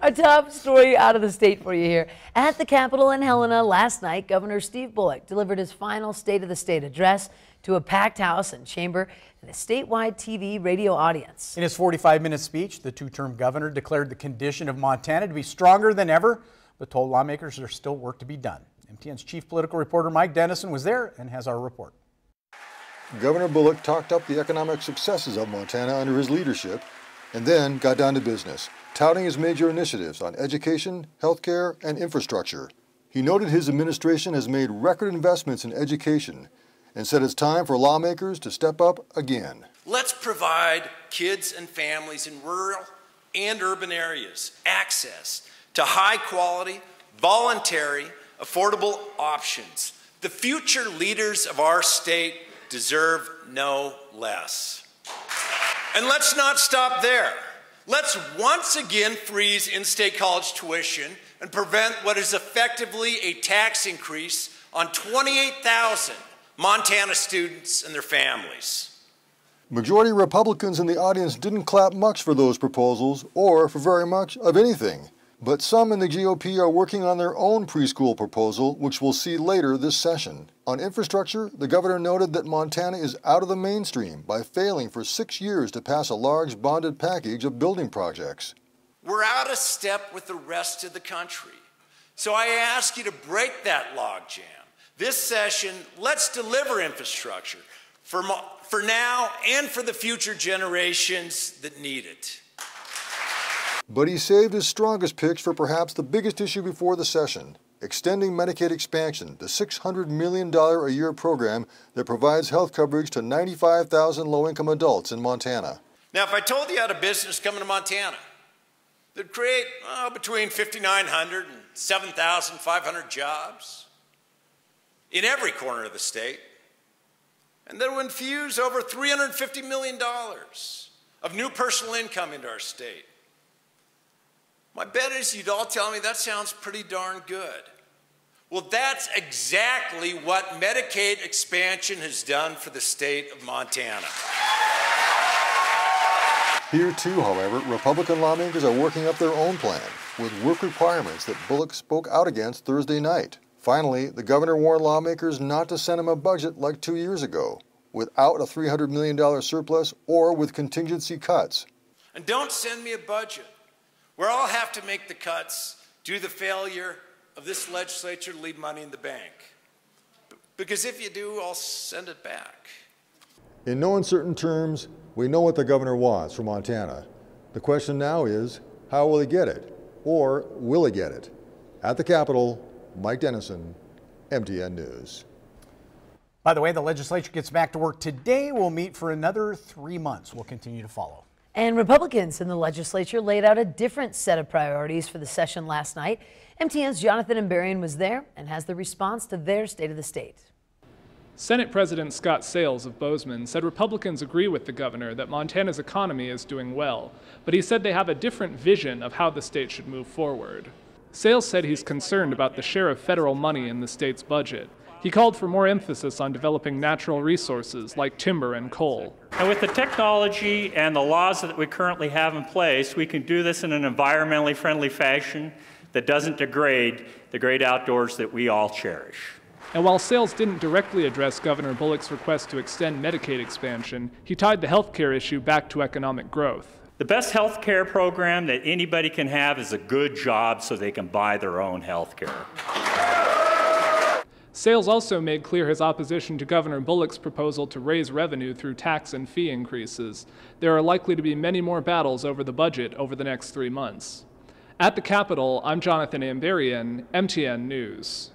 A top story out of the state for you here. At the Capitol in Helena last night, Governor Steve Bullock delivered his final State of the State address to a packed House and chamber and a statewide TV radio audience. In his 45-minute speech, the two-term governor declared the condition of Montana to be stronger than ever, but told lawmakers there's still work to be done. MTN's chief political reporter Mike Dennison was there and has our report. Governor Bullock talked up the economic successes of Montana under his leadership and then got down to business, touting his major initiatives on education, healthcare, and infrastructure. He noted his administration has made record investments in education and said it's time for lawmakers to step up again. Let's provide kids and families in rural and urban areas access to high-quality, voluntary, affordable options. The future leaders of our state deserve no less. And let's not stop there. Let's once again freeze in-state college tuition and prevent what is effectively a tax increase on 28,000 Montana students and their families. Majority Republicans in the audience didn't clap much for those proposals or for very much of anything. But some in the GOP are working on their own preschool proposal, which we'll see later this session. On infrastructure, the governor noted that Montana is out of the mainstream by failing for 6 years to pass a large bonded package of building projects. We're out of step with the rest of the country. So I ask you to break that logjam. This session, let's deliver infrastructure for now and for the future generations that need it. But he saved his strongest pitch for perhaps the biggest issue before the session, extending Medicaid expansion, the $600 million a year program that provides health coverage to 95,000 low-income adults in Montana. Now, if I told you I had a business coming to Montana that'd create between 5,900 and 7,500 jobs in every corner of the state, and that would infuse over $350 million of new personal income into our state, my bet is you'd all tell me that sounds pretty darn good. Well, that's exactly what Medicaid expansion has done for the state of Montana. Here too, however, Republican lawmakers are working up their own plan with work requirements that Bullock spoke out against Thursday night. Finally, the governor warned lawmakers not to send him a budget like 2 years ago, without a $300 million surplus or with contingency cuts. And don't send me a budget where I'll have to make the cuts due to the failure of this legislature to leave money in the bank. Because if you do, I'll send it back. In no uncertain terms, we know what the governor wants for Montana. The question now is, how will he get it? Or will he get it? At the Capitol, Mike Dennison, MTN News. By the way, the legislature gets back to work today. We'll meet for another 3 months. We'll continue to follow. And Republicans in the legislature laid out a different set of priorities for the session last night. MTN's Jonathan Ambarian was there and has the response to their State of the State. Senate President Scott Sales of Bozeman said Republicans agree with the governor that Montana's economy is doing well, but he said they have a different vision of how the state should move forward. Sales said he's concerned about the share of federal money in the state's budget. He called for more emphasis on developing natural resources like timber and coal. And with the technology and the laws that we currently have in place, we can do this in an environmentally friendly fashion that doesn't degrade the great outdoors that we all cherish. And while Sales didn't directly address Governor Bullock's request to extend Medicaid expansion, he tied the health care issue back to economic growth. The best health care program that anybody can have is a good job so they can buy their own health care. Sales also made clear his opposition to Governor Bullock's proposal to raise revenue through tax and fee increases. There are likely to be many more battles over the budget over the next 3 months. At the Capitol, I'm Jonathan Ambarian, MTN News.